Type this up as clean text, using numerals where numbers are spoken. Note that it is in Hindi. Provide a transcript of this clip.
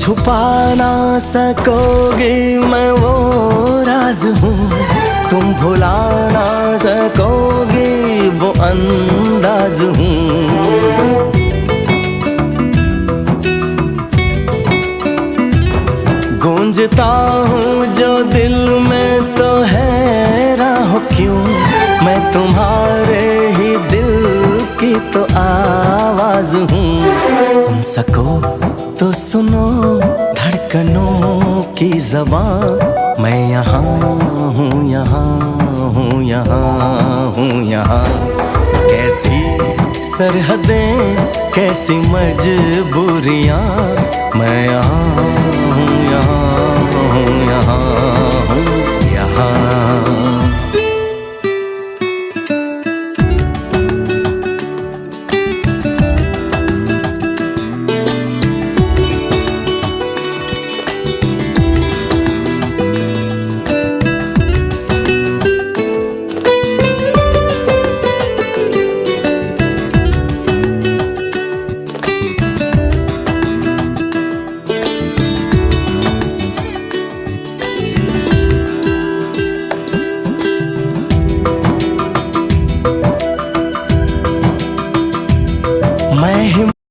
छुपा ना सकोगे मैं वो राज हूँ, तुम भुला ना सकोगे वो अंदाज हूँ। गूंजता हूँ जो दिल में तो हैरान हो क्यों, मैं तुम्हारे ही दिल की तो आवाज हूँ। सुन सको तो सुनो धड़कनों की ज़बान, मैं यहाँ हूँ, यहाँ हूँ, यहाँ हूँ, यहाँ। कैसी सरहदें, कैसी मजबूरियाँ, मैं यहाँ हूँ, यहाँ हूँ, यहाँ हूँ, यहाँ। मैं